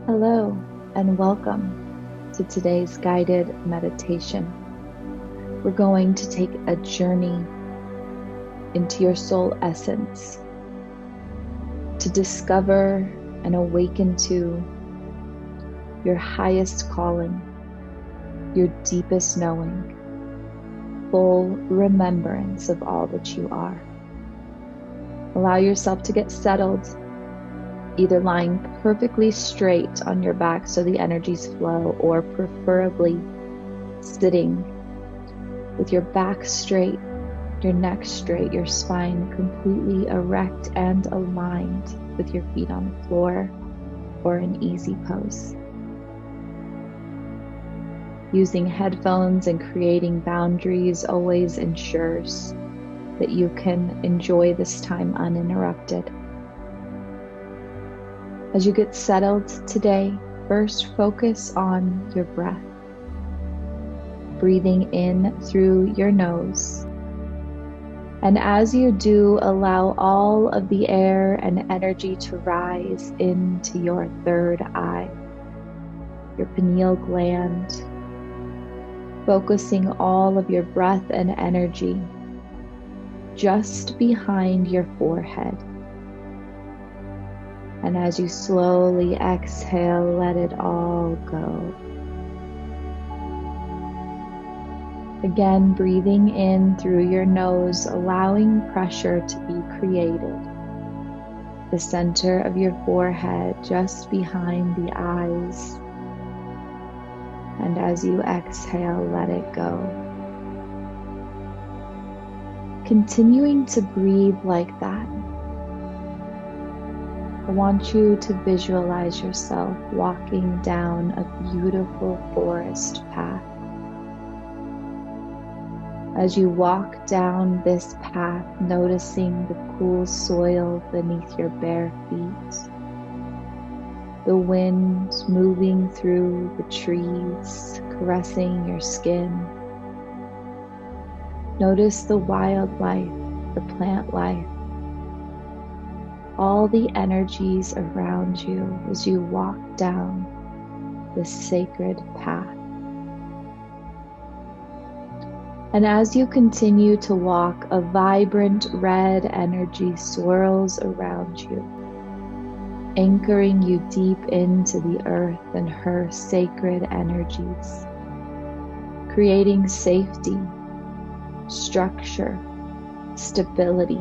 Hello, and welcome to today's guided meditation. We're going to take a journey into your soul essence to discover and awaken to your highest calling, your deepest knowing, full remembrance of all that you are. Allow yourself to get settled, either lying perfectly straight on your back so the energies flow, or preferably sitting with your back straight, your neck straight, your spine completely erect and aligned with your feet on the floor or an easy pose. Using headphones and creating boundaries always ensures that you can enjoy this time uninterrupted. As you get settled today, first focus on your breath. Breathing in through your nose. And as you do, allow all of the air and energy to rise into your third eye, your pineal gland, focusing all of your breath and energy just behind your forehead. And as you slowly exhale, let it all go. Again, breathing in through your nose, allowing pressure to be created. The center of your forehead, just behind the eyes. And as you exhale, let it go. Continuing to breathe like that, I want you to visualize yourself walking down a beautiful forest path. As you walk down this path, noticing the cool soil beneath your bare feet, the wind moving through the trees, caressing your skin. Notice the wildlife, the plant life, all the energies around you as you walk down this sacred path. And as you continue to walk, a vibrant red energy swirls around you, anchoring you deep into the earth and her sacred energies, creating safety, structure, stability.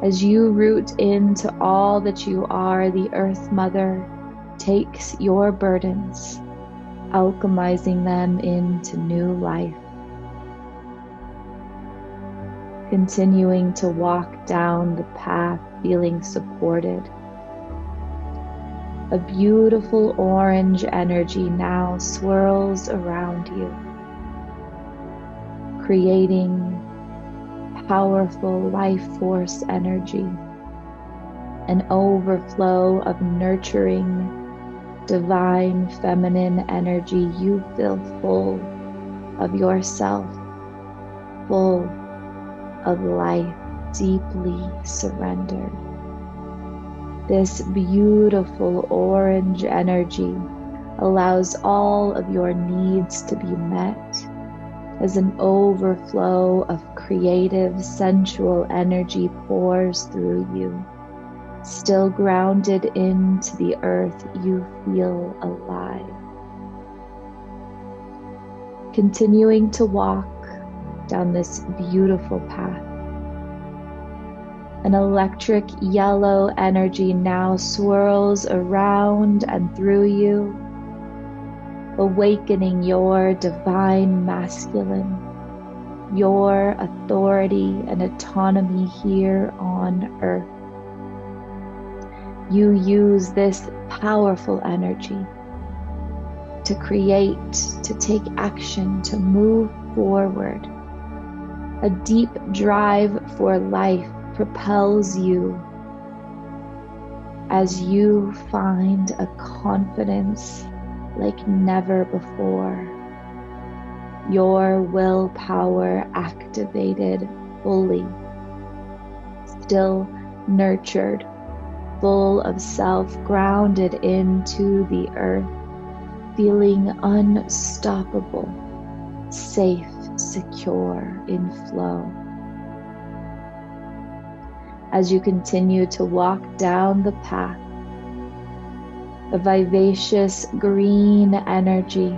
As you root into all that you are, the Earth Mother takes your burdens, alchemizing them into new life. Continuing to walk down the path, feeling supported. A beautiful orange energy now swirls around you, creating powerful life force energy, an overflow of nurturing, divine feminine energy. You feel full of yourself, full of life, deeply surrendered. This beautiful orange energy allows all of your needs to be met as an overflow of creative, sensual energy pours through you. Still grounded into the earth, you feel alive. Continuing to walk down this beautiful path. An electric yellow energy now swirls around and through you, awakening your divine masculine, your authority and autonomy here on earth. You use this powerful energy to create, to take action, to move forward. A deep drive for life propels you as you find a confidence like never before. Your willpower activated fully, still nurtured full of self, grounded into the earth, feeling unstoppable, safe, secure, in flow. As you continue to walk down the path, the vivacious green energy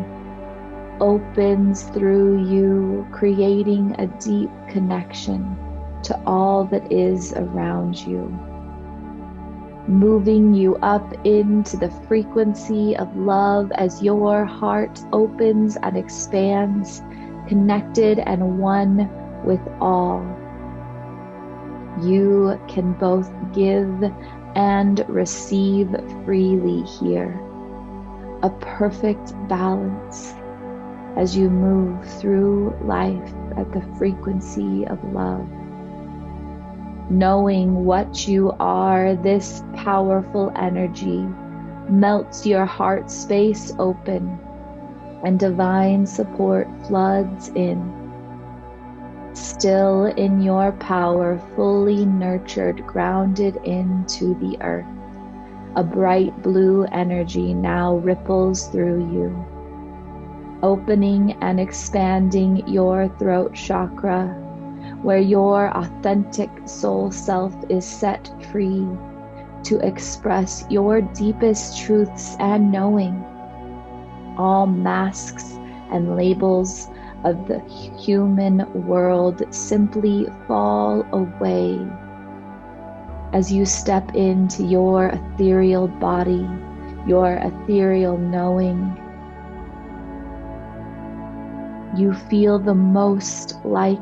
opens through you, creating a deep connection to all that is around you, moving you up into the frequency of love as your heart opens and expands, connected and one with all. You can both give and receive freely here, a perfect balance as you move through life at the frequency of love. Knowing what you are, this powerful energy melts your heart space open and divine support floods in. Still in your power, fully nurtured, grounded into the earth, a bright blue energy now ripples through you, opening and expanding your throat chakra, where your authentic soul self is set free to express your deepest truths and knowing. All masks and labels of the human world simply fall away as you step into your ethereal body, your ethereal knowing. You feel the most like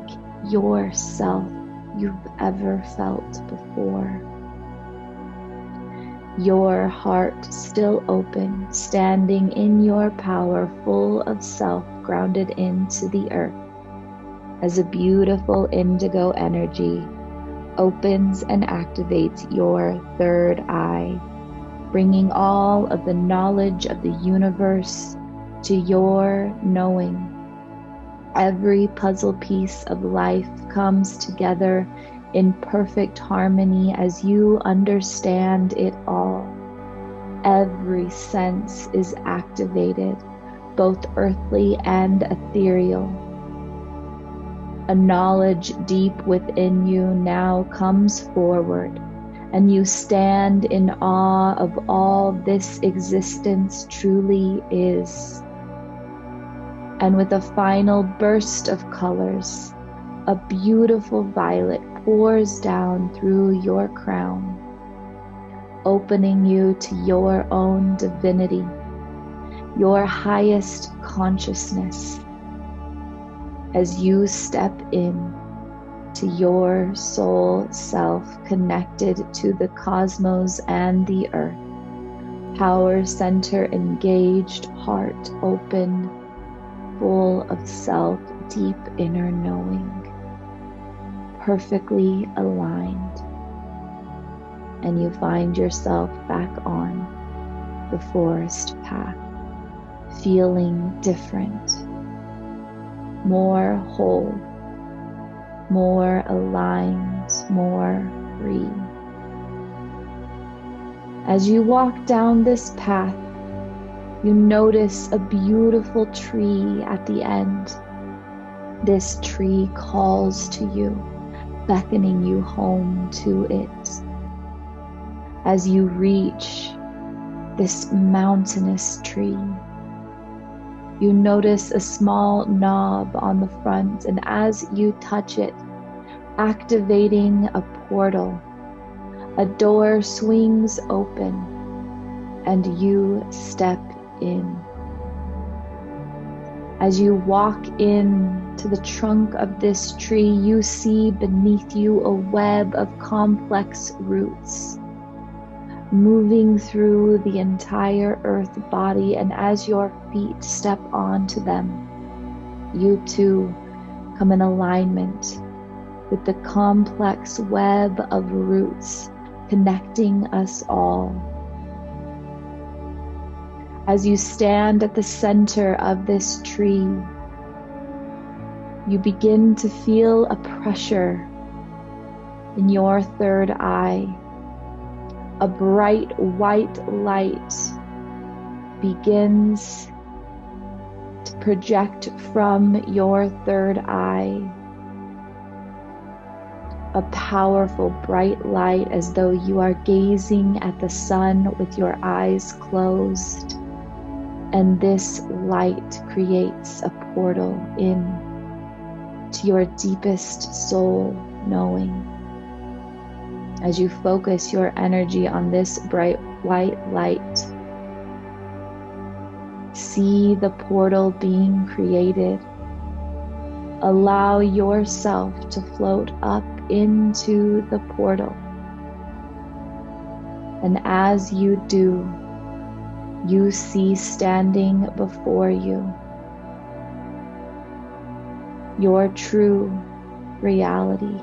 yourself you've ever felt before. Your heart still open, standing in your power, full of self, grounded into the earth, as a beautiful indigo energy opens and activates your third eye, bringing all of the knowledge of the universe to your knowing. Every puzzle piece of life comes together in perfect harmony as you understand it all. Every sense is activated, both earthly and ethereal. A knowledge deep within you now comes forward, and you stand in awe of all this existence truly is. And with a final burst of colors, a beautiful violet pours down through your crown, opening you to your own divinity, your highest consciousness, as you step in to your soul self, connected to the cosmos and the earth, power center engaged, heart open, full of self, deep inner knowing, perfectly aligned. And you find yourself back on the forest path, feeling different, more whole, more aligned, more free. As you walk down this path, you notice a beautiful tree at the end. This tree calls to you, beckoning you home to it. As you reach this mountainous tree, you notice a small knob on the front, and as you touch it, activating a portal, a door swings open, and you step in. As you walk in to the trunk of this tree, you see beneath you a web of complex roots moving through the entire earth body, and as your feet step onto them, you too come in alignment with the complex web of roots connecting us all. As you stand at the center of this tree, you begin to feel a pressure in your third eye, a bright white light begins to project from your third eye. A powerful bright light, as though you are gazing at the sun with your eyes closed. And this light creates a portal in to your deepest soul knowing. As you focus your energy on this bright white light, see the portal being created. Allow yourself to float up into the portal. And as you do, you see standing before you your true reality.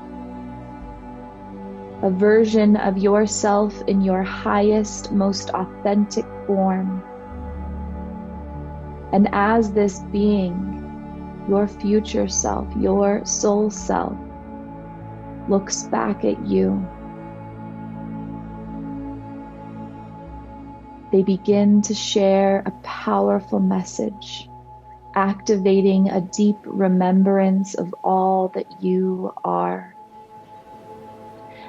A version of yourself in your highest, most authentic form. And as this being, your future self, your soul self, looks back at you, they begin to share a powerful message, activating a deep remembrance of all that you are.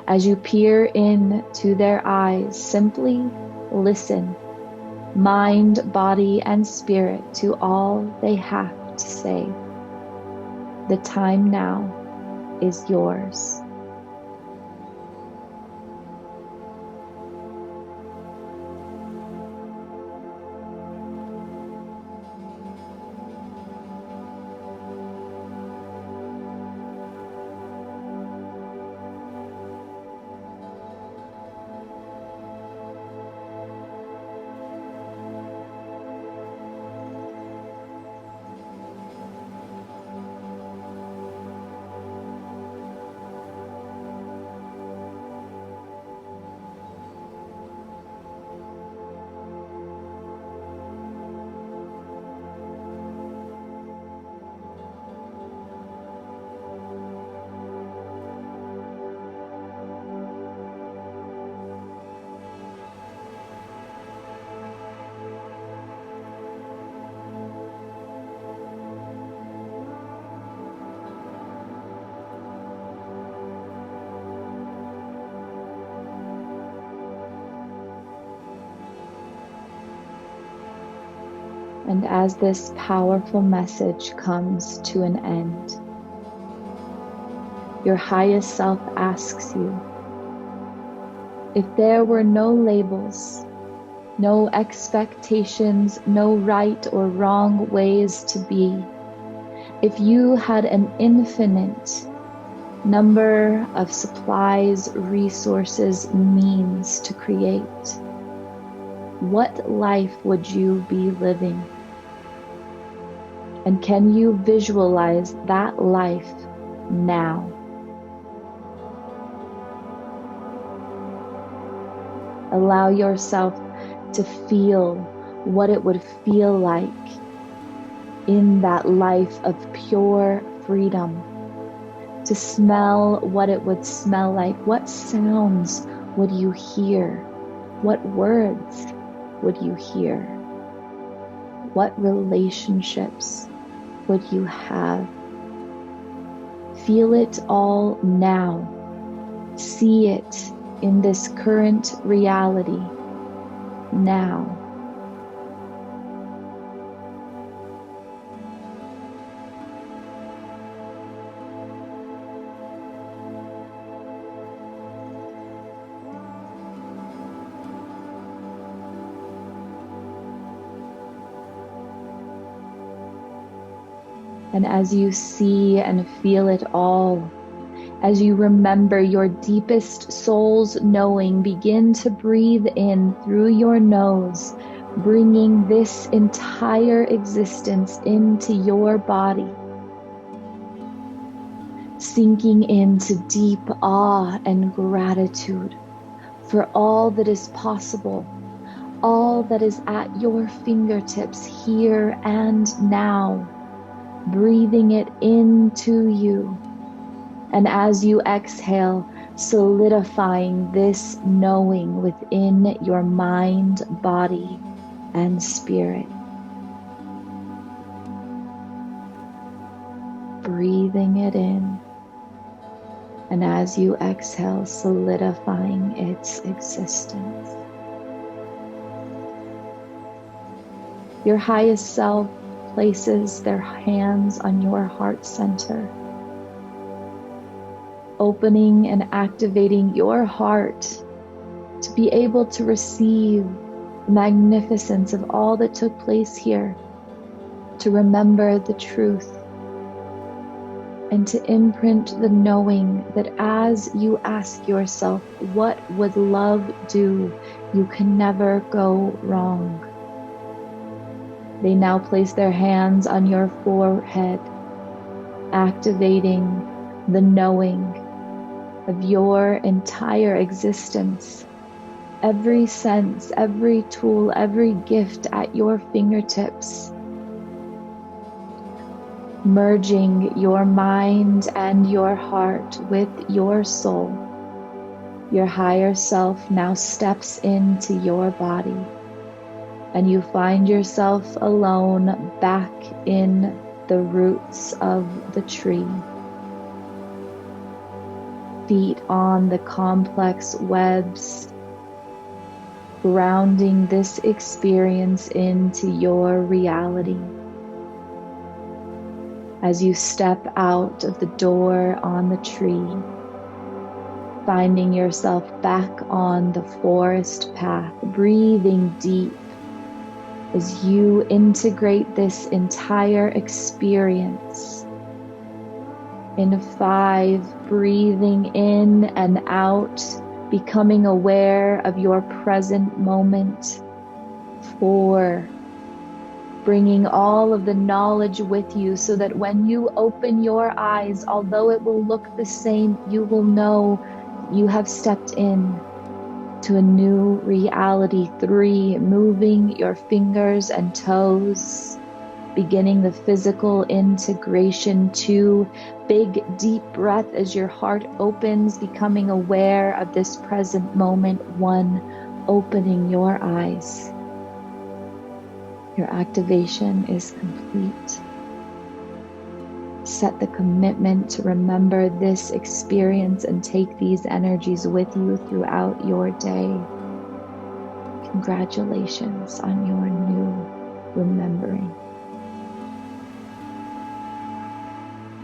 As you peer into their eyes, simply listen, mind, body, and spirit, to all they have to say. The time now is yours. And as this powerful message comes to an end, your highest self asks you, if there were no labels, no expectations, no right or wrong ways to be, if you had an infinite number of supplies, resources, means to create, what life would you be living? And can you visualize that life now? Allow yourself to feel what it would feel like in that life of pure freedom. To smell what it would smell like. What sounds would you hear? What words would you hear? What relationships would you have? Feel it all now. See it in this current reality now. And as you see and feel it all, as you remember your deepest soul's knowing, begin to breathe in through your nose, bringing this entire existence into your body, sinking into deep awe and gratitude for all that is possible, all that is at your fingertips here and now. Breathing it into you. And as you exhale, solidifying this knowing within your mind, body, and spirit. Breathing it in, and as you exhale, solidifying its existence. Your highest self places their hands on your heart center, opening and activating your heart to be able to receive the magnificence of all that took place here, to remember the truth, and to imprint the knowing that as you ask yourself, what would love do? You can never go wrong. They now place their hands on your forehead, activating the knowing of your entire existence. Every sense, every tool, every gift at your fingertips. Merging your mind and your heart with your soul. Your higher self now steps into your body, and you find yourself alone back in the roots of the tree. Feet on the complex webs, grounding this experience into your reality. As you step out of the door on the tree, finding yourself back on the forest path, breathing deep as you integrate this entire experience. In 5, breathing in and out, becoming aware of your present moment. 4, bringing all of the knowledge with you so that when you open your eyes, although it will look the same, you will know you have stepped in to a new reality. 3, moving your fingers and toes, beginning the physical integration. 2, big deep breath as your heart opens, becoming aware of this present moment. 1, opening your eyes. Your activation is complete. Set the commitment to remember this experience and take these energies with you throughout your day. Congratulations on your new remembering.